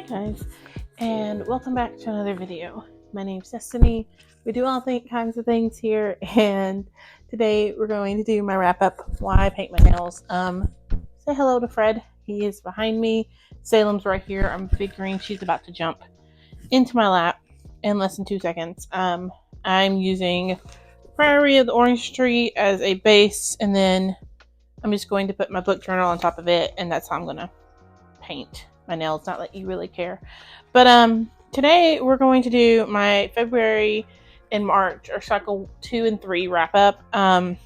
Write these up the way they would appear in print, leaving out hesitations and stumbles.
Guys, and welcome back to another video. My name's Destiny. We do all kinds of things here, and today we're going to do my wrap up while I paint my nails. Say hello to Fred. He is behind me. Salem's right here. I'm figuring she's about to jump into my lap in less than 2 seconds. I'm using Priory of the Orange Tree as a base, and then I'm just going to put my book journal on top of it, and that's how I'm going to paint my nails, not that you really care. But today we're going to do my February and March, or cycle 2 and 3 wrap up. The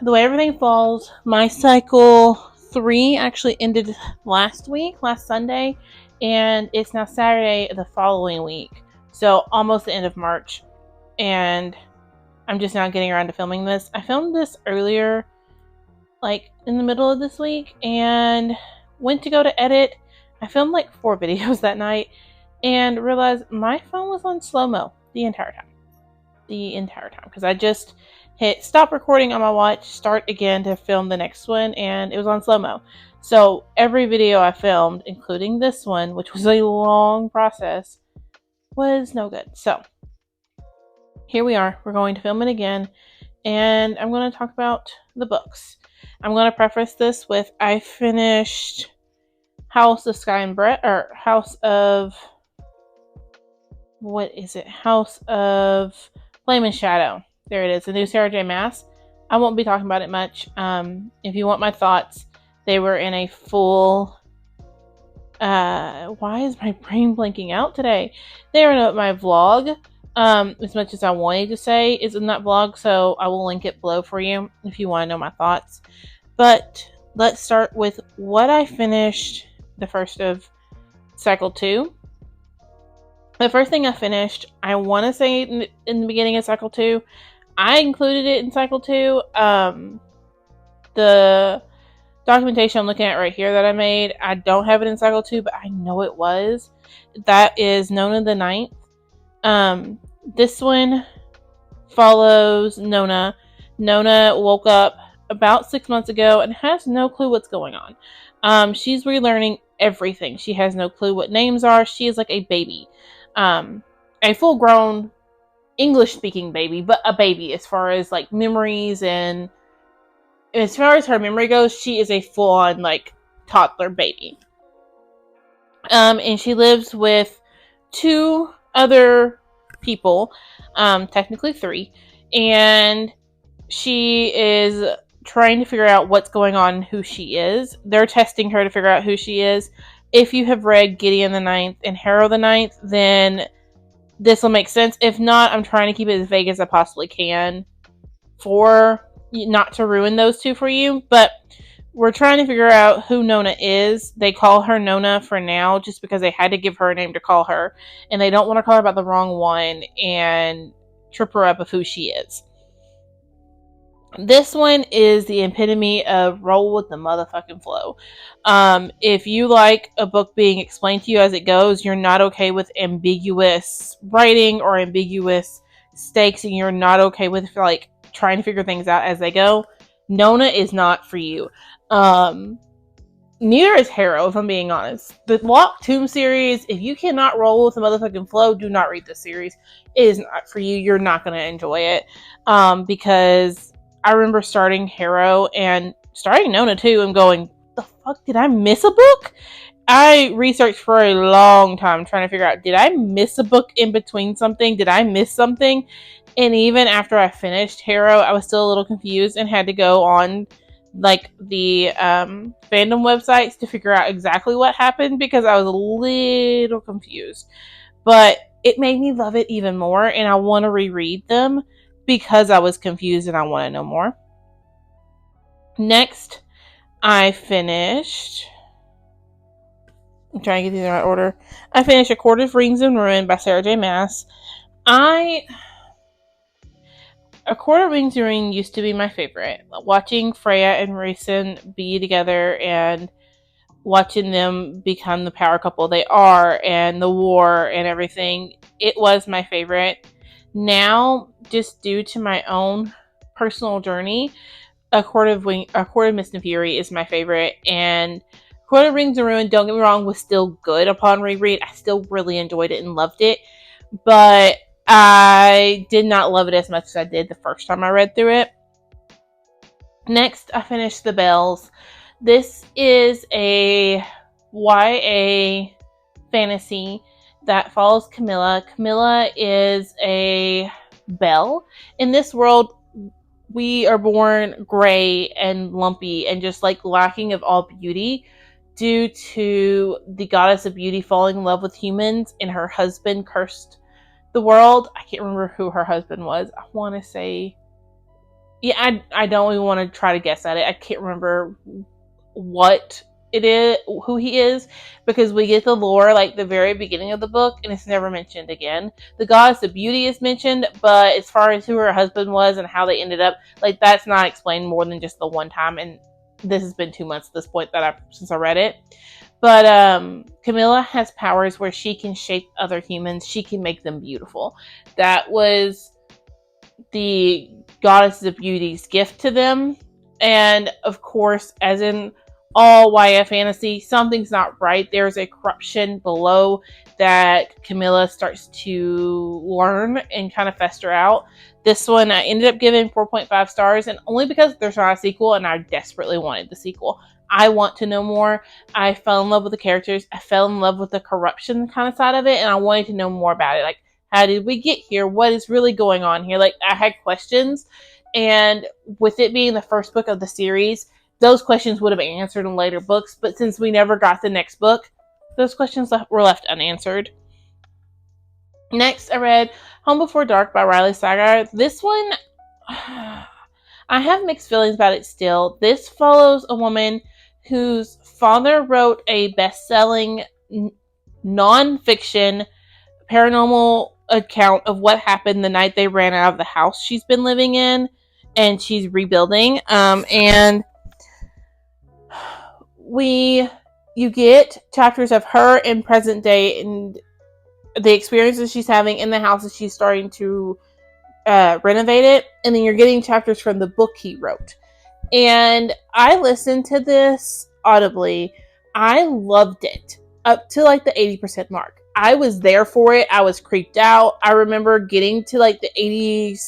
way everything falls, my cycle 3 actually ended last Sunday, and it's now Saturday the following week, so almost the end of March, and I'm just now getting around to filming this. I filmed this earlier, like in the middle of this week, and went to go to edit. I filmed like 4 videos that night and realized my phone was on slow-mo the entire time because I just hit stop recording on my watch, start again to film the next one, and it was on slow-mo. So every video I filmed, including this one, which was a long process, was no good. So here we are. We're going to film it again, and I'm going to talk about the books. I'm going to preface this with I finished House of Sky and Bread, or House of Flame and Shadow. There it is, the new Sarah J. Maas. I won't be talking about it much. If you want my thoughts, they were in a full... why is my brain blanking out today? They were in my vlog. As much as I wanted to say is in that vlog, so I will link it below for you if you want to know my thoughts. But let's start with what I finished the first of cycle 2. The first thing I finished, I want to say in the beginning of cycle 2, I included it in cycle 2. The documentation I'm looking at right here that I made, I don't have it in cycle 2, but I know it was. That is Nona the Ninth. This one follows Nona. Nona woke up about 6 months ago and has no clue what's going on. She's relearning everything. She has no clue what names are. She is like a baby. A full-grown English-speaking baby, but a baby as far as like memories, and as far as her memory goes, she is a full-on like toddler baby. And she lives with 2 other people, technically 3, and she is trying to figure out what's going on and who she is. They're testing her to figure out who she is. If you have read Gideon the Ninth and Harrow the Ninth, then this will make sense. If not, I'm trying to keep it as vague as I possibly can for not to ruin those 2 for you, but we're trying to figure out who Nona is. They call her Nona for now just because they had to give her a name to call her, and they don't want to call her about the wrong one and trip her up of who she is. This one is the epitome of roll with the motherfucking flow. If you like a book being explained to you as it goes, you're not okay with ambiguous writing or ambiguous stakes, and you're not okay with like trying to figure things out as they go, Nona is not for you. Neither is Harrow, if I'm being honest. The Locked Tomb series, if you cannot roll with the motherfucking flow, do not read this series. It is not for you. You're not going to enjoy it. Because I remember starting Harrow and starting Nona too and going, the fuck, did I miss a book? I researched for a long time trying to figure out, did I miss a book in between something? Did I miss something? And even after I finished Harrow, I was still a little confused and had to go on like the fandom websites to figure out exactly what happened because I was a little confused. But it made me love it even more, and I want to reread them because I was confused and I want to know more. Next, I finished... I'm trying to get these in the right order. I finished A Court of Rings and Ruin by Sarah J. Maas. A Court of Rings and Ruin used to be my favorite. Watching Freya and Raisin be together and watching them become the power couple they are, and the war and everything, it was my favorite. Now, just due to my own personal journey, A Court of Mist and Fury is my favorite, and Court of Rings and Ruin, don't get me wrong, was still good upon reread. I still really enjoyed it and loved it, but I did not love it as much as I did the first time I read through it. Next, I finished The Bells. This is a YA fantasy that follows Camilla. Camilla is a belle. In this world, we are born gray and lumpy and just like lacking of all beauty due to the goddess of beauty falling in love with humans and her husband cursed the world. I can't remember who her husband was. I want to say... Yeah, I don't even want to try to guess at it. I can't remember what it is, who he is, because we get the lore like the very beginning of the book and it's never mentioned again. The goddess of beauty is mentioned, but as far as who her husband was and how they ended up, like that's not explained more than just the one time, and this has been 2 months at this point since I read it. But Camilla has powers where she can shape other humans. She can make them beautiful. That was the goddess of beauty's gift to them. And of course, as in all YA fantasy, something's not right. There's a corruption below that Camilla starts to learn and kind of fester out. This one I ended up giving 4.5 stars, and only because there's not a sequel and I desperately wanted the sequel. I want to know more. I fell in love with the characters. I fell in love with the corruption kind of side of it, and I wanted to know more about it. Like, how did we get here? What is really going on here? Like, I had questions, and with it being the first book of the series, those questions would have been answered in later books, but since we never got the next book, those questions were left unanswered. Next, I read Home Before Dark by Riley Sagar. This one, I have mixed feelings about it still. This follows a woman whose father wrote a best-selling non-fiction paranormal account of what happened the night they ran out of the house she's been living in, and she's rebuilding. And you get chapters of her in present day and the experiences she's having in the house as she's starting to renovate it, and then you're getting chapters from the book he wrote. And I listened to this audibly. I loved it up to like the 80% mark. I was there for it. I was creeped out. I remember getting to like the 80s,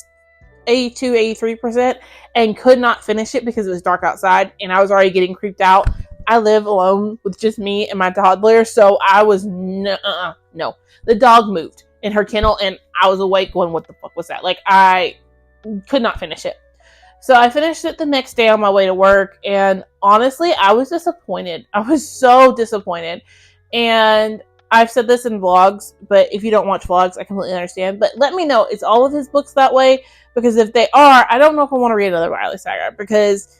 82, 83% and could not finish it because it was dark outside and I was already getting creeped out. I live alone with just me and my toddler, so I was no. The dog moved in her kennel and I was awake going, what the fuck was that? Like, I could not finish it. So I finished it the next day on my way to work, and honestly, I was disappointed. I was so disappointed. And I've said this in vlogs, but if you don't watch vlogs, I completely understand. But let me know, is all of his books that way? Because if they are, I don't know if I want to read another Riley Sagar, because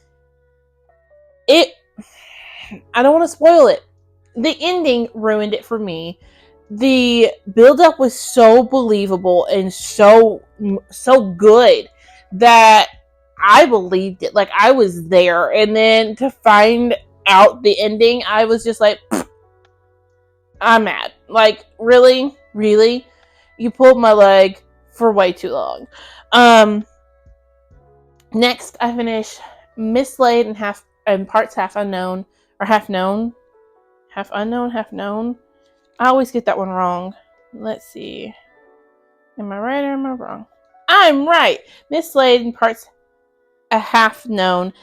I don't want to spoil it. The ending ruined it for me. The build-up was so believable and so good that I believed it. Like, I was there. And then to find out the ending, I was just like, I'm mad. Like, really? Really? You pulled my leg for way too long. Next, I finished Mislaid and parts half unknown. Or half known. Half unknown, half known. I always get that one wrong. Let's see. Am I right or am I wrong? I'm right! Mislaid and parts a half known.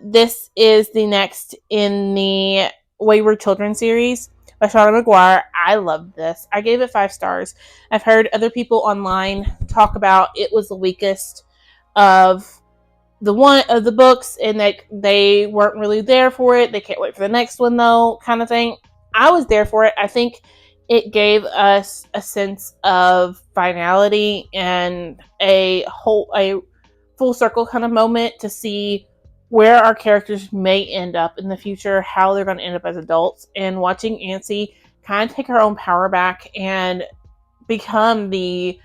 This is the next in the Wayward Children series by Shauna McGuire. I love this. I gave it 5 stars. I've heard other people online talk about it was the weakest of the books, and that they weren't really there for it. They can't wait for the next one though, kind of thing. I was there for it. I think it gave us a sense of finality and a full circle kind of moment to see where our characters may end up in the future, how they're going to end up as adults, and watching Ancy kind of take her own power back and become the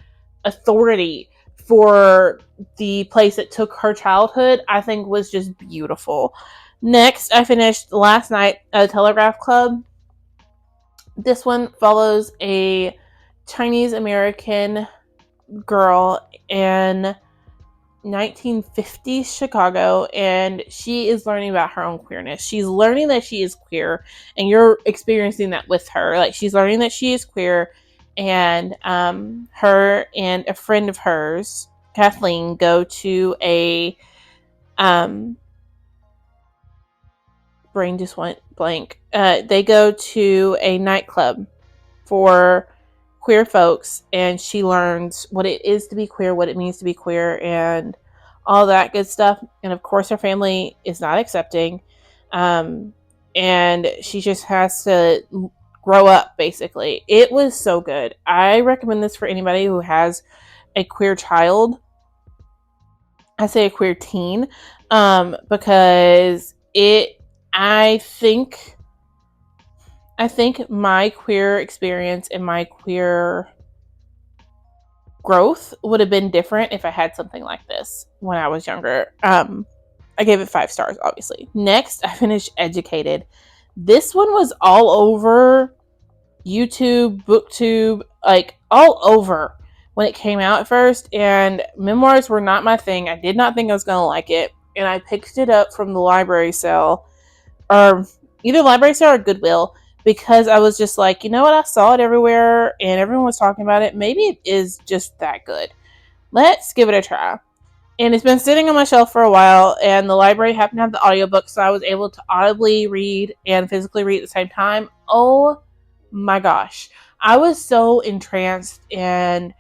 authority for the place that took her childhood, I think was just beautiful. Next, I finished last night Telegraph Club. This one follows a Chinese American girl, and 1950s Chicago, and she is learning about her own queerness. She's learning that she is queer, and you're experiencing that with her. Like, she's learning that she is queer, and her and a friend of hers, Kathleen, go to a brain just went blank. They go to a nightclub for queer folks, and she learns what it is to be queer, what it means to be queer, and all that good stuff. And of course, her family is not accepting, and she just has to grow up. Basically, it was so good. I recommend this for anybody who has a queer child. I say a queer teen, because I think my queer experience and my queer growth would have been different if I had something like this when I was younger. I gave it 5 stars, obviously. Next, I finished Educated. This one was all over YouTube, BookTube, like all over when it came out at first, and memoirs were not my thing. I did not think I was going to like it, and I picked it up from the library sale, or either library sale or Goodwill, because I was just like, you know what, I saw it everywhere and everyone was talking about it. Maybe it is just that good. Let's give it a try. And it's been sitting on my shelf for a while, and the library happened to have the audiobook, so I was able to audibly read and physically read at the same time. Oh my gosh. I was so entranced and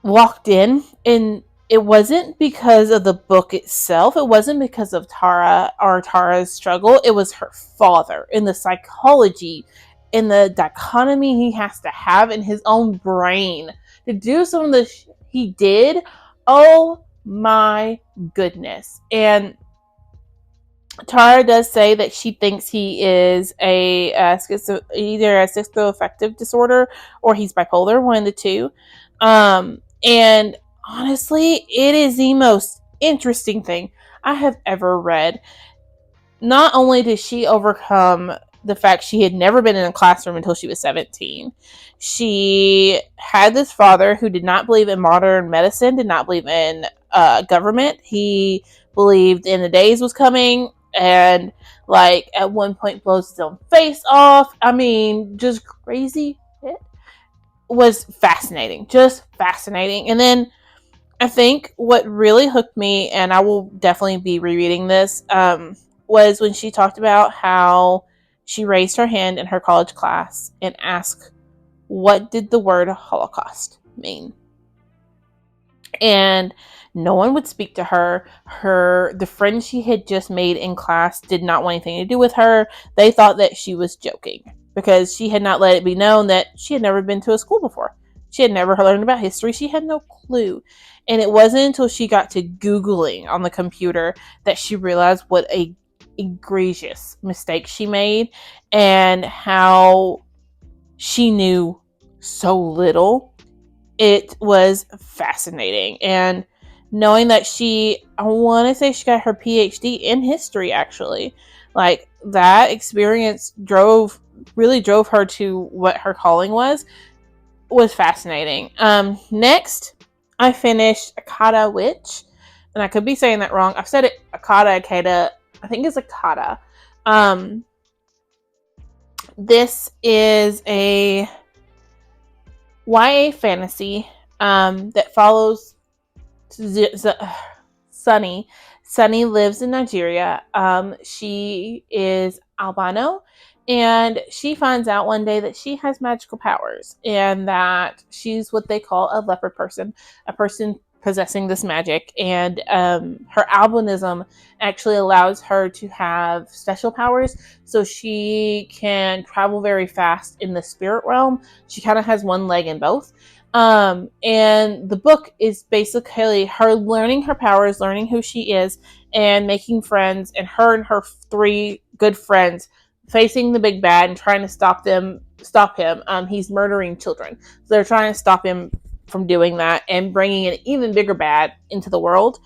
walked in, and it wasn't because of the book itself. It wasn't because of Tara's struggle. It was her father and the psychology and the dichotomy he has to have in his own brain to do some of the he did. Oh my goodness. And Tara does say that she thinks he is either a schizoaffective disorder or he's bipolar, one of the two. And honestly, it is the most interesting thing I have ever read. Not only did she overcome the fact she had never been in a classroom until she was 17, she had this father who did not believe in modern medicine, did not believe in government. He believed in the days was coming, and like at one point blows his own face off. I mean, just crazy. It was fascinating, just fascinating. And then I think what really hooked me, and I will definitely be rereading this, was when she talked about how she raised her hand in her college class and asked, what did the word Holocaust mean? And no one would speak to her. The friends she had just made in class did not want anything to do with her. They thought that she was joking because she had not let it be known that she had never been to a school before. She had never learned about history. She had no clue. And it wasn't until she got to Googling on the computer that she realized what a egregious mistake she made and how she knew so little. It was fascinating. And knowing that I want to say she got her PhD in history, actually. Like, that experience really drove her to what her calling was fascinating. Next, I finished Akata Witch. And I could be saying that wrong. I've said it Akata. I think it's Akata. This is a YA fantasy that follows Sunny. Sunny lives in Nigeria. She is albino, and she finds out one day that she has magical powers and that she's what they call a leopard person, a person possessing this magic. And her albinism actually allows her to have special powers, so she can travel very fast in the spirit realm. She kind of has one leg in both. And the book is basically her learning her powers, learning who she is, and making friends, and her 3 good friends facing the big bad and trying to stop him. He's murdering children. So they're trying to stop him from doing that and bringing an even bigger bad into the world.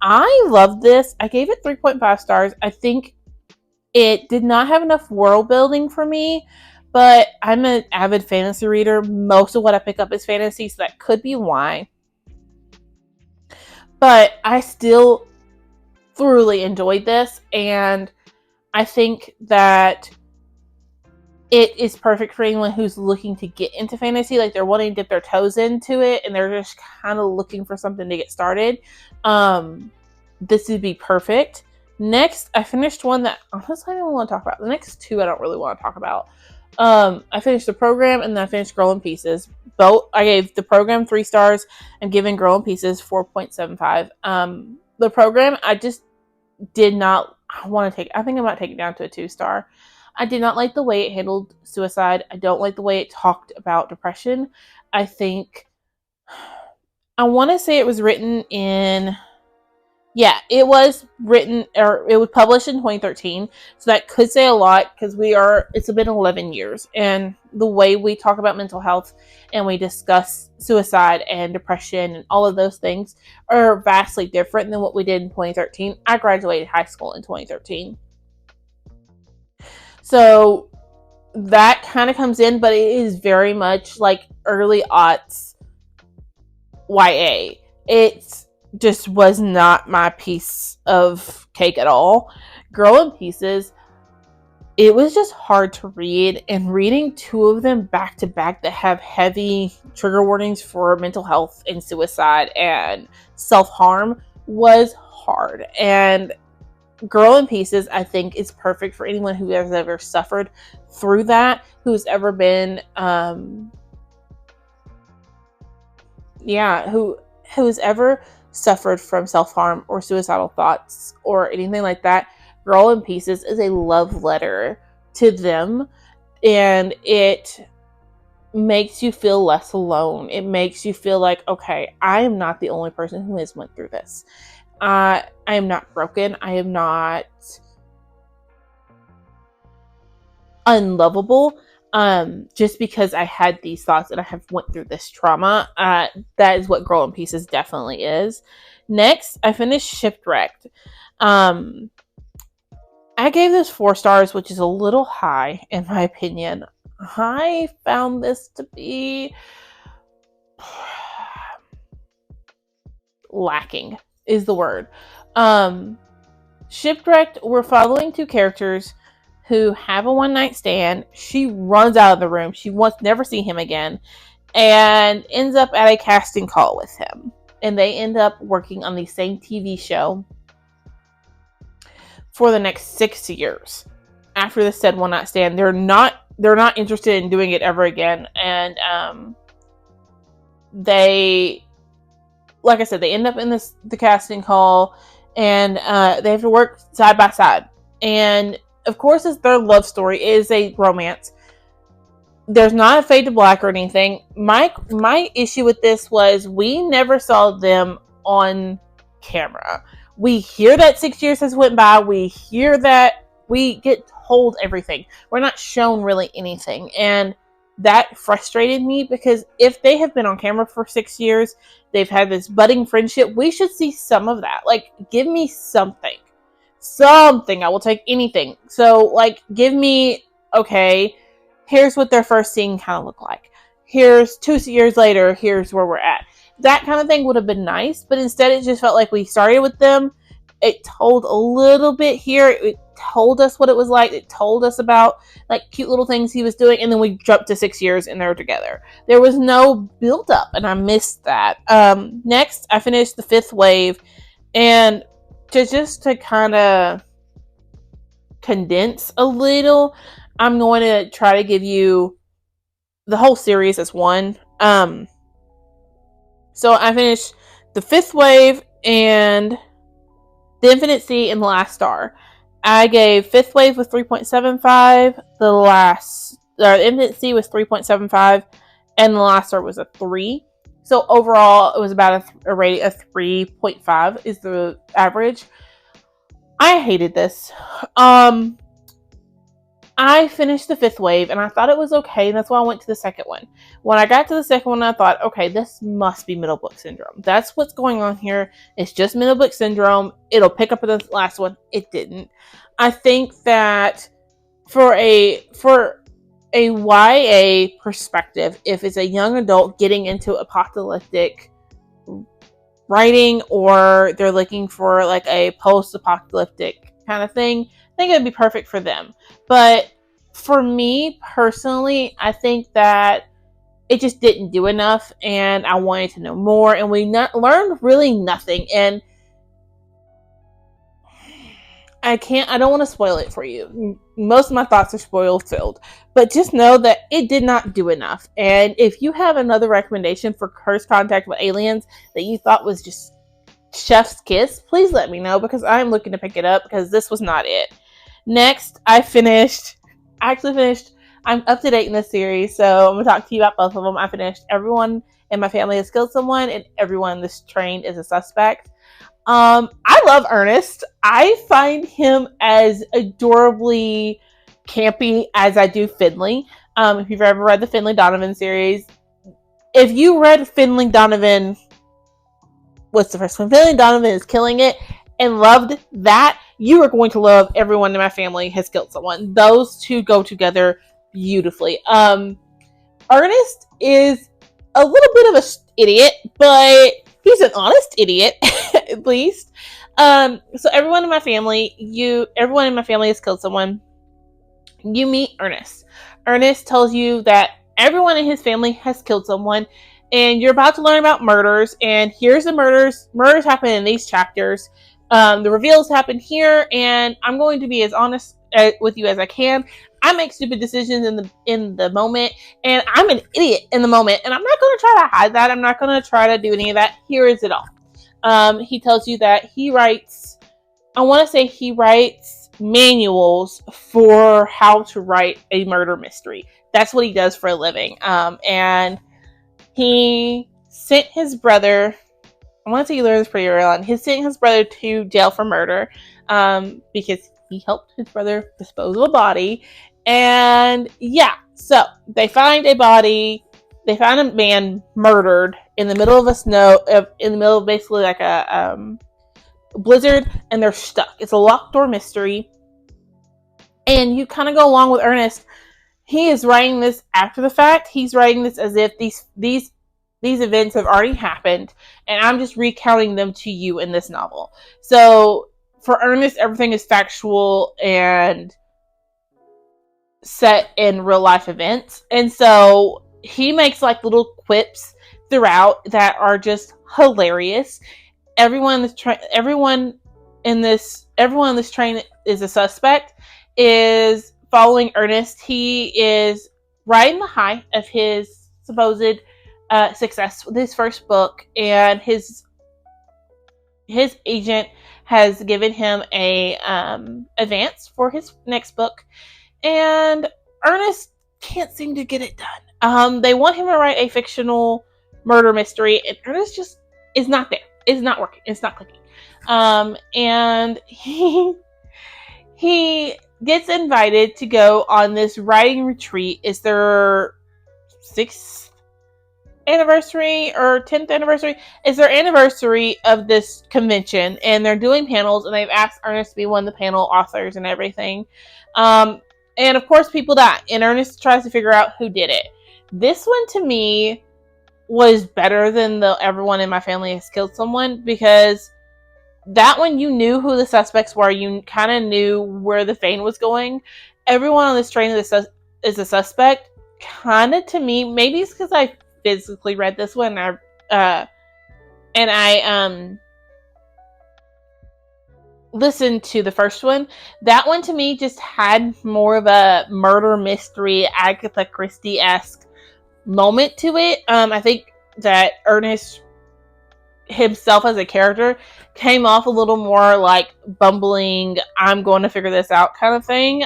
I love this. I gave it 3.5 stars. I think it did not have enough world building for me, but I'm an avid fantasy reader. Most of what I pick up is fantasy, so that could be why. But I still thoroughly enjoyed this, and I think that it is perfect for anyone who's looking to get into fantasy, like they're wanting to dip their toes into it and they're just kind of looking for something to get started. This would be perfect. Next, I finished one that honestly I don't want to talk about. The next two I don't really want to talk about. I finished The Program and then I finished Girl in Pieces. Both I gave The Program 3 stars and giving Girl in Pieces 4.75. The Program I just did not want to take. I think I might take it down to a 2-star. I did not like the way it handled suicide. I don't like the way it talked about depression. I think I want to say it was written in. Yeah, it was written, or it was published in 2013, so that could say a lot because it's been 11 years, and the way we talk about mental health and we discuss suicide and depression and all of those things are vastly different than what we did in 2013. I graduated high school in 2013. So that kind of comes in, but it is very much like early aughts YA. It just was not my piece of cake at all. Girl in Pieces, it was just hard to read, and reading two of them back to back that have heavy trigger warnings for mental health and suicide and self-harm was hard. And Girl in Pieces, I think, is perfect for anyone who has ever suffered through that, who's ever been, who's ever suffered from self-harm or suicidal thoughts or anything like that. Girl in Pieces is a love letter to them, and it makes you feel less alone. It makes you feel like, okay, I am not the only person who has went through this. I am not broken. I am not unlovable. Just because I had these thoughts and I have went through this trauma. That is what Girl in Pieces definitely is. Next, I finished Shipwrecked. I gave this 4 stars, which is a little high in my opinion. I found this to be lacking is the word. Shipwrecked, we're following 2 characters who have a one-night stand. She runs out of the room. She wants to never see him again and ends up at a casting call with him. And they end up working on the same TV show for the next 6 years. After the said one-night stand, they're not interested in doing it ever again. And they, like I said, they end up in the casting call, and they have to work side by side. And of course, it's their love story. It is a romance. There's not a fade to black or anything. My issue with this was we never saw them on camera. We hear that 6 years has went by. We hear that we get told everything. We're not shown really anything. And that frustrated me, because if they have been on camera for 6 years, they've had this budding friendship, we should see some of that. Like, give me something. I will take anything. So, like, give me, okay, here's what their first scene kind of looked like. Here's 2 years later, here's where we're at. That kind of thing would have been nice, but instead it just felt like we started with them. It told a little bit here. It told us what it was like. It told us about, like, cute little things he was doing, and then we jumped to 6 years and they're together. There was no build up, and I missed that. Next, I finished The Fifth Wave, and to kind of condense a little, I'm going to try to give you the whole series as one. So I finished The Fifth Wave and The Infinite Sea and The Last Star. I gave Fifth Wave with 3.75. The Infinite Sea was 3.75, and The Last Star was a 3. So overall, it was about a rating of 3.5 is the average. I hated this. I finished The Fifth Wave, and I thought it was okay, and that's why I went to the second one. When I got to the second one, I thought, okay, this must be middle book syndrome. That's what's going on here. It's just middle book syndrome. It'll pick up in the last one. It didn't. I think that for a YA perspective, if it's a young adult getting into apocalyptic writing, or they're looking for like a post-apocalyptic kind of thing, I think it would be perfect for them. But for me personally, I think that it just didn't do enough, and I wanted to know more, and we learned really nothing. And I don't want to spoil it for you. Most of my thoughts are spoil filled, but just know that it did not do enough. And if you have another recommendation for Cursed Contact with Aliens that you thought was just chef's kiss, please let me know, because I'm looking to pick it up, because this was not it. Next, I'm up to date in this series, so I'm going to talk to you about both of them. I finished Everyone in My Family Has Killed Someone, and Everyone in This Train is a Suspect. I love Ernest. I find him as adorably campy as I do Finley. If you've ever read the Finley Donovan series, if you read Finley Donovan, what's the first one? Finley Donovan is Killing It, and loved that, you are going to love Everyone in My Family Has Killed Someone. Those two go together beautifully. Ernest is a little bit of an idiot, but he's an honest idiot, at least. So everyone in my family has killed someone. You meet Ernest. Ernest tells you that everyone in his family has killed someone, and you're about to learn about murders. And here's the murders. Murders happen in these chapters. The reveals happen here, and I'm going to be as honest with you as I can. I make stupid decisions in the moment, and I'm an idiot in the moment, and I'm not going to try to hide that. I'm not going to try to do any of that. Here is it all. He tells you that he writes manuals for how to write a murder mystery. That's what he does for a living. And he sent his brother, I want to say you learned this pretty early on, he sent his brother to jail for murder, because he helped his brother dispose of a body. And yeah, so they find a body. They found a man murdered in the middle of in the middle of basically like a blizzard, and they're stuck. It's a locked door mystery. And you kind of go along with Ernest. He is writing this after the fact. He's writing this as if these events have already happened, and I'm just recounting them to you in this novel. So for Ernest, everything is factual and set in real life events. And so he makes like little quips throughout that are just hilarious. Everyone in this train is a suspect, is following Ernest. He is riding the high of his supposed success with his first book, and his agent has given him a advance for his next book, and Ernest can't seem to get it done. They want him to write a fictional murder mystery, and Ernest just is not there. It's not working. It's not clicking. And he gets invited to go on this writing retreat. It's their 6th anniversary or 10th anniversary. It's their anniversary of this convention, and they're doing panels, and they've asked Ernest to be one of the panel authors and everything. And of course people die, and Ernest tries to figure out who did it. This one to me was better than the Everyone in My Family Has Killed Someone, because that one you knew who the suspects were. You kind of knew where the vein was going. Everyone on this train is a suspect. Kind of to me, maybe it's because I physically read this one, and I listened to the first one. That one to me just had more of a murder mystery, Agatha Christie-esque moment to it. I think that Ernest himself as a character came off a little more like bumbling, I'm going to figure this out kind of thing.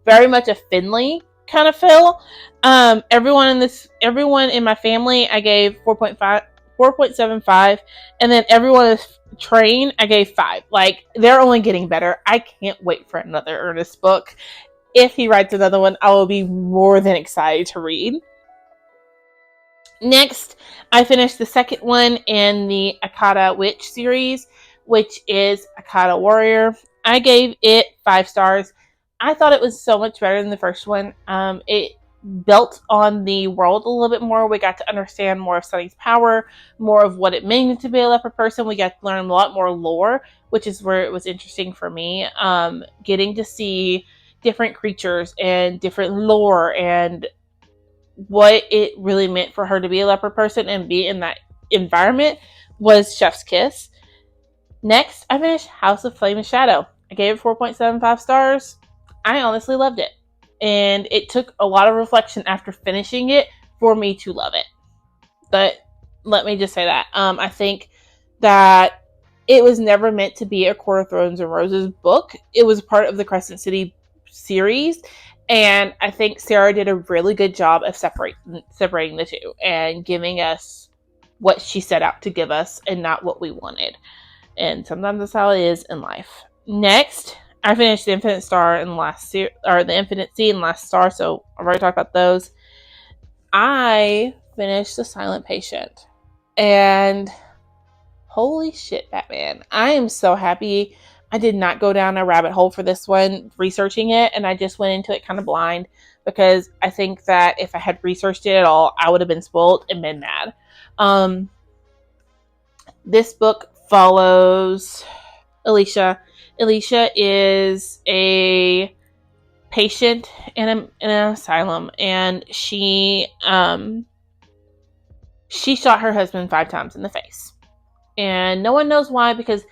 Very much a Finley kind of feel. Everyone in my family, I gave 4.75, and then Everyone is Train, I gave 5. Like, they're only getting better. I can't wait for another Ernest book. If he writes another one, I will be more than excited to read. Next, I finished the second one in the Akata Witch series, which is Akata Warrior. I gave it 5 stars. I thought it was so much better than the first one. It built on the world a little bit more. We got to understand more of Sunny's power, more of what it means to be a leopard person. We got to learn a lot more lore, which is where it was interesting for me. Getting to see different creatures and different lore and what it really meant for her to be a leopard person and be in that environment was chef's kiss. Next, I finished House of Flame and Shadow. I gave it 4.75 stars. I honestly loved it. And it took a lot of reflection after finishing it for me to love it. But let me just say that. I think that it was never meant to be a Court of Thorns and Roses book. It was part of the Crescent City series. And I think Sarah did a really good job of separating the two and giving us what she set out to give us and not what we wanted. And sometimes that's how it is in life. Next, I finished the Infinite Star and the Infinite Sea and Last Star, so I've already talked about those. I finished The Silent Patient. And holy shit, Batman. I am so happy I did not go down a rabbit hole for this one researching it, and I just went into it kind of blind because I think that if I had researched it at all, I would have been spoiled and been mad. This book follows Alicia. Alicia is a patient in an asylum, and she shot her husband 5 times in the face. And no one knows why, because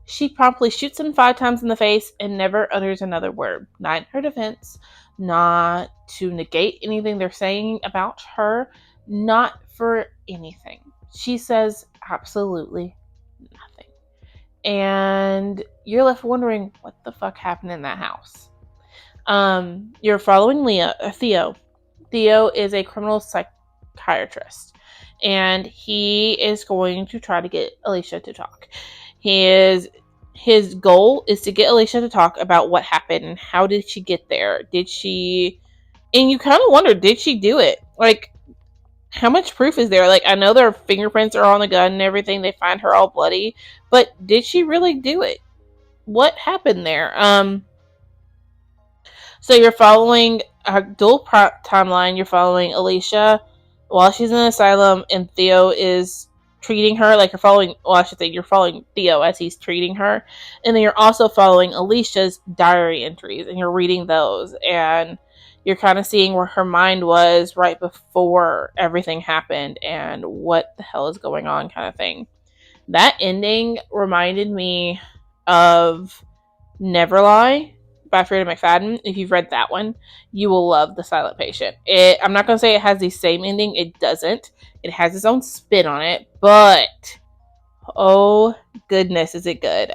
she promptly shoots him 5 times in the face and never utters another word. Not in her defense, not to negate anything they're saying about her, not for anything. She says absolutely nothing. And you're left wondering what the fuck happened in that house. You're following Theo. Theo is a criminal psychiatrist, and he is going to try to get Alicia to talk. His goal is to get Alicia to talk about what happened and how did she get there. And you kind of wonder, did she do it? Like, how much proof is there? Like, I know their fingerprints are on the gun and everything. They find her all bloody, but did she really do it? What happened there? So you're following a dual timeline. You're following Alicia while she's in an asylum, and Theo is treating her. Like, you're following Theo as he's treating her, and then you're also following Alicia's diary entries, and you're reading those, and you're kind of seeing where her mind was right before everything happened and what the hell is going on, kind of thing. That ending reminded me of Never Lie by Freida McFadden. If you've read that one, you will love The Silent Patient. I'm not going to say it has the same ending. It doesn't. It has its own spin on it, but oh goodness, is it good.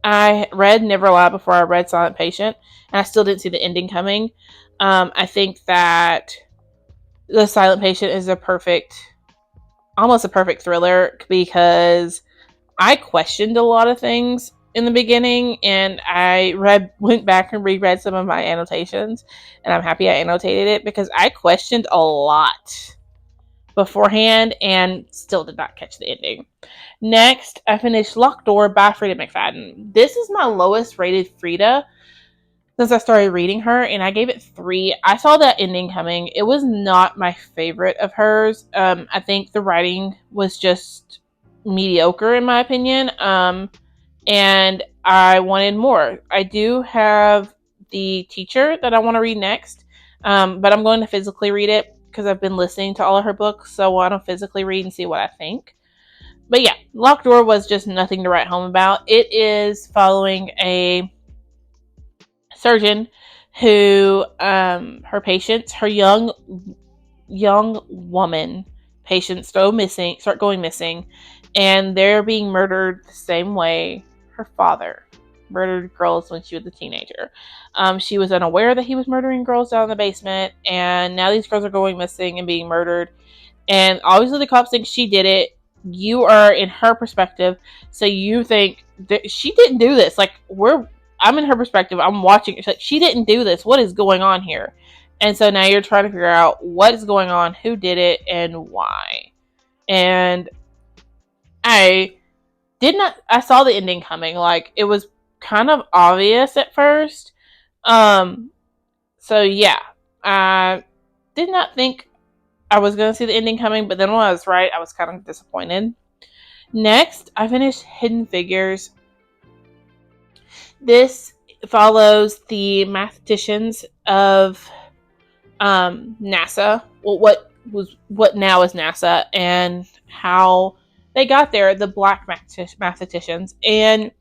I read Never Lie before I read Silent Patient, and I still didn't see the ending coming. I think that The Silent Patient is almost a perfect thriller, because I questioned a lot of things in the beginning, and I went back and reread some of my annotations, and I'm happy I annotated it because I questioned a lot beforehand and still did not catch the ending. Next, I finished Locked Door by Freida McFadden. This is my lowest rated Freida since I started reading her, and I gave it 3. I saw that ending coming. It was not my favorite of hers. I think the writing was just mediocre in my opinion, and I wanted more. I do have the teacher that I want to read next, but I'm going to physically read it because I've been listening to all of her books, so I want to physically read and see what I think. But yeah, Locked Door was just nothing to write home about. It is following a surgeon who, her patients, her young woman patients start going missing, and they're being murdered the same way her father murdered girls when she was a teenager. She was unaware that he was murdering girls down in the basement, and now these girls are going missing and being murdered. And obviously the cops think she did it. You are in her perspective, so you think that she didn't do this. Like, I'm in her perspective. I'm watching. It's like, she didn't do this. What is going on here? And so now you're trying to figure out what is going on, who did it, and why. And I saw the ending coming. Like, it was kind of obvious at first. So yeah, I did not think I was going to see the ending coming, but then when I was right, I was kind of disappointed. Next, I finished Hidden Figures. This follows the mathematicians of NASA, well, what now is NASA, and how they got there, the black mathematicians. And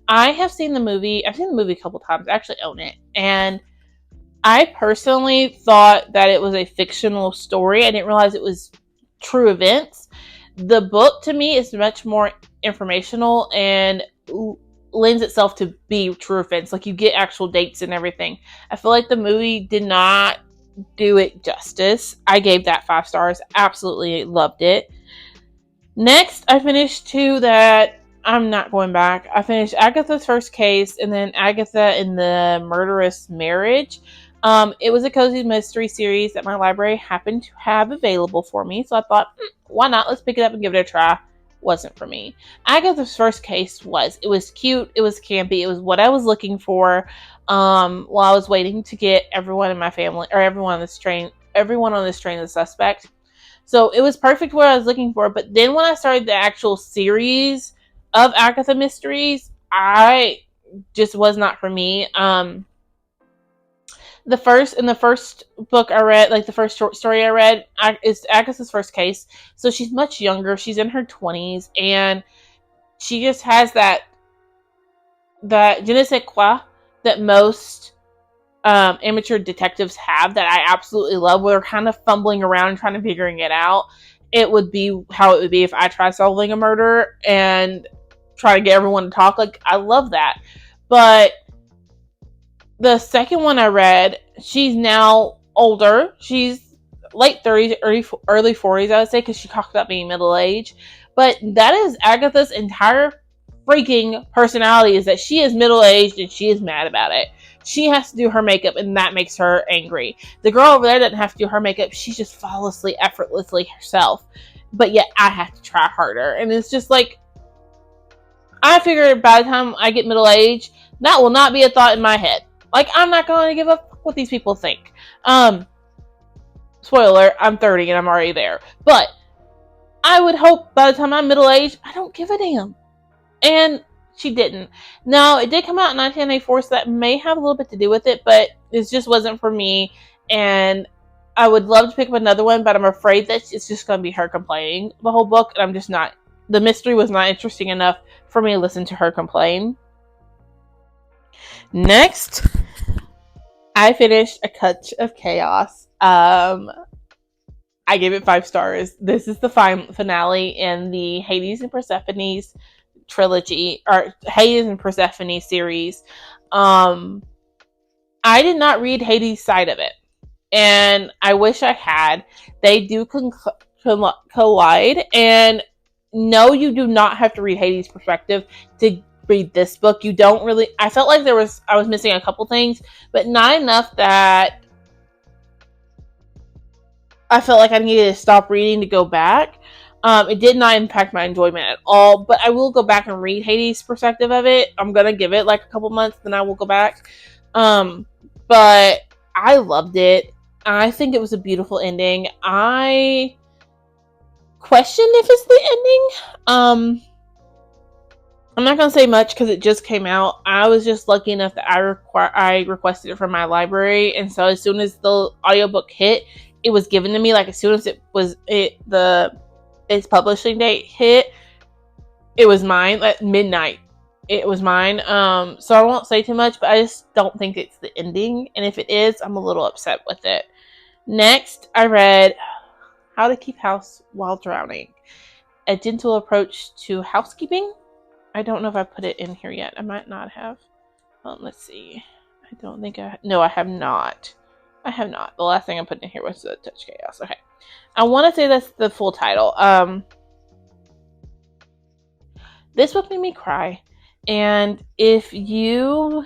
I have seen the movie. I've seen the movie a couple times. I actually own it, and I personally thought that it was a fictional story. I didn't realize it was true events. The book to me is much more informational and lends itself to be true events. Like, you get actual dates and everything. I feel like the movie did not do it justice. I gave that 5 stars. Absolutely loved it. Next, I finished 2 that I'm not going back. I finished Agatha's First Case and then Agatha in the Murderous Marriage. It was a cozy mystery series that my library happened to have available for me, so I thought, why not? Let's pick it up and give it a try. Wasn't for me. Agatha's First Case was. It was cute. It was campy. It was what I was looking for. While I was waiting to get everyone in my family, or everyone on this train the suspect. So it was perfect what I was looking for. But then when I started the actual series of Agatha mysteries, I just was not for me. The first book I read, like the first short story I read, is Agatha's First Case. So she's much younger. She's in her 20s, and she just has that je ne sais quoi that most amateur detectives have, that I absolutely love, where they're kind of fumbling around and trying to figuring it out. It would be how it would be if I tried solving a murder and try to get everyone to talk. Like, I love that. But the second one I read, she's now older. She's late 30s, early 40s, I would say, because she talked about being middle-aged. But that is Agatha's entire freaking personality, is that she is middle-aged and she is mad about it. She has to do her makeup, and that makes her angry. The girl over there doesn't have to do her makeup. She just flawlessly, effortlessly herself. But yet, I have to try harder. And it's just like, I figured by the time I get middle-aged, that will not be a thought in my head. Like, I'm not going to give up what these people think. Spoiler, I'm 30 and I'm already there. But I would hope by the time I'm middle-aged, I don't give a damn. And she didn't. Now, it did come out in 1984, so that may have a little bit to do with it, but it just wasn't for me. And I would love to pick up another one, but I'm afraid that it's just going to be her complaining the whole book, and I'm just not. The mystery was not interesting enough for me to listen to her complain. Next, I finished A Touch of Chaos. I gave it 5 stars. This is the finale in the Hades and Persephone's trilogy, or Hades and Persephone series. I did not read Hades' side of it, and I wish I had. They do collide, and no, you do not have to read Hades' perspective to read this book. You don't really. I felt like I was missing a couple things, but not enough that I felt like I needed to stop reading to go back. It did not impact my enjoyment at all, but I will go back and read Hades' perspective of it. I'm gonna give it like a couple months, then I will go back. But I loved it. I think it was a beautiful ending. I question if it's the ending. I'm not gonna say much because it just came out. I was just lucky enough that I requested it from my library, and so as soon as the audiobook hit, it was given to me. Like, as soon as its publishing date hit, it was mine at midnight. It was mine. So I won't say too much, but I just don't think it's the ending, and if it is, I'm a little upset with it. Next, I read How to Keep House While Drowning: A Gentle Approach to Housekeeping. I don't know if I put it in here yet. I might not have. Let's see. I don't think no, I have not. I have not. The last thing I put in here was the Touch Chaos. Okay. I want to say that's the full title. This book made me cry. And if you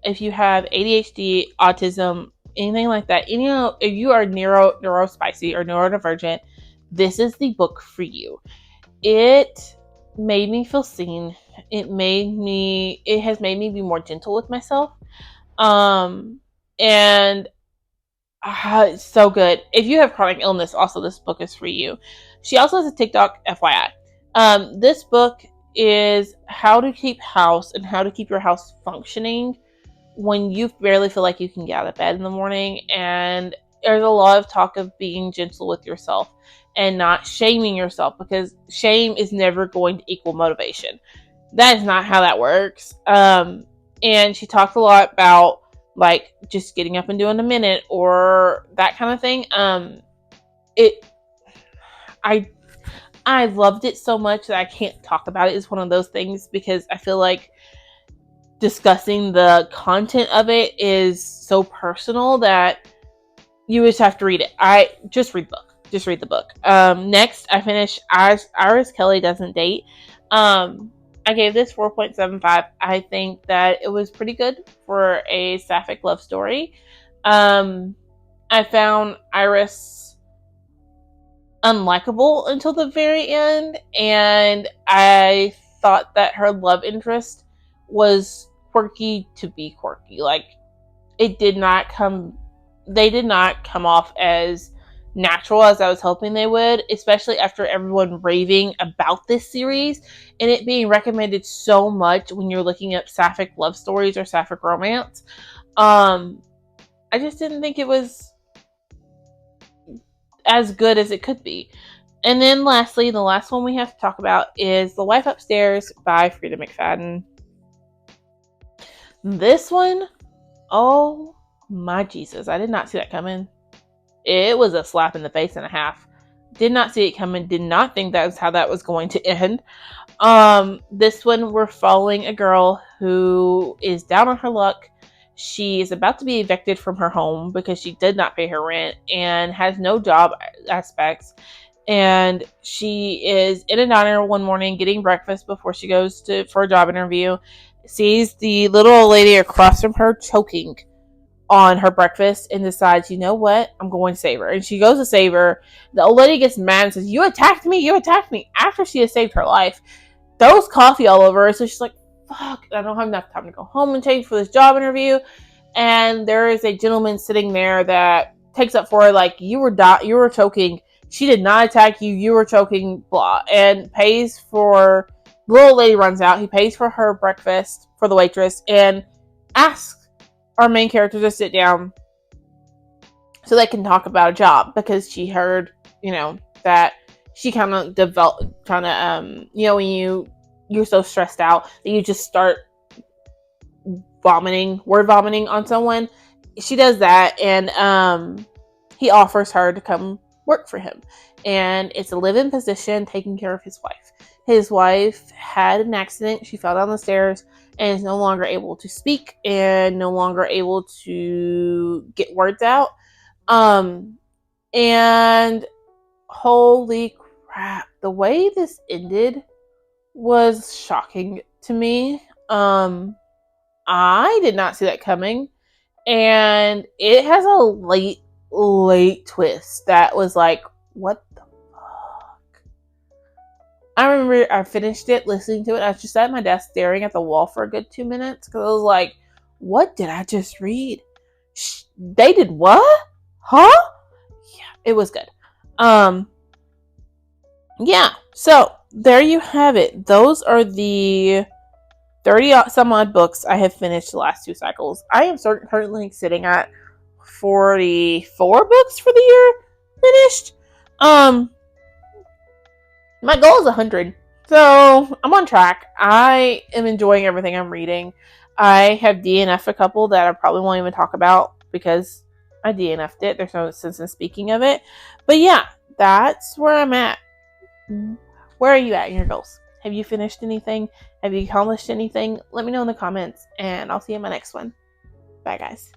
have ADHD, autism, anything like that, if you are neurospicy or neurodivergent, this is the book for you. It made me feel seen. It has made me be more gentle with myself. And it's so good. If you have chronic illness, also this book is for you. She also has a TikTok, FYI. This book is how to keep house and how to keep your house functioning when you barely feel like you can get out of bed in the morning. And there's a lot of talk of being gentle with yourself and not shaming yourself, because shame is never going to equal motivation. That is not how that works. And she talked a lot about like just getting up and doing a minute or that kind of thing. It I loved it so much that I can't talk about it. It's one of those things because I feel like discussing the content of it is so personal that you just have to read it. I just read the book. Just read the book. Next, I finished Iris Kelly Doesn't Date. I gave this 4.75. I think that it was pretty good for a sapphic love story. I found Iris unlikable until the very end, and I thought that her love interest was quirky to be quirky. Like, they did not come off as natural as I was hoping they would, especially after everyone raving about this series and it being recommended so much when you're looking up sapphic love stories or sapphic romance. I just didn't think it was as good as it could be. And then lastly, the last one we have to talk about is The Wife Upstairs by Frida McFadden. This one, oh my Jesus, I did not see that coming. It was a slap in the face and a half. Did not see it coming. Did not think that was how that was going to end. This one, we're following a girl who is down on her luck. She is about to be evicted from her home because she did not pay her rent and has no job aspects. And she is in a diner one morning getting breakfast before she goes for a job interview. Sees the little old lady across from her choking on her breakfast and decides, you know what, I'm going to save her. And she goes to save her. The old lady gets mad and says, you attacked me, after she has saved her life. Throws coffee all over her. So she's like, fuck, I don't have enough time to go home and change for this job interview. And there is a gentleman sitting there that takes up for her, like, you were choking. She did not attack you. You were choking, blah. And pays for, the little lady runs out. He pays for her breakfast for the waitress and asks our main character to sit down so they can talk about a job, because she heard, that she kind of developed, when you're so stressed out that you just start word vomiting on someone. She does that, and he offers her to come work for him. And it's a live-in position taking care of his wife. His wife had an accident. She fell down the stairs and is no longer able to speak and no longer able to get words out. And holy crap, the way this ended was shocking to me. I did not see that coming. And it has a late twist that was like, what the fuck? I remember I finished it, listening to it. I was just at my desk staring at the wall for a good 2 minutes because I was like, what did I just read? They did what? Huh? Yeah, it was good. Yeah, so there you have it. Those are the 30 some odd books I have finished the last 2 cycles. I am currently sitting at 44 books for the year finished. My goal is 100. So I'm on track. I am enjoying everything I'm reading. I have DNF'd a couple that I probably won't even talk about because I DNF'd it. There's no sense in speaking of it. But yeah, that's where I'm at. Where are you at in your goals? Have you finished anything? Have you accomplished anything? Let me know in the comments, and I'll see you in my next one. Bye, guys.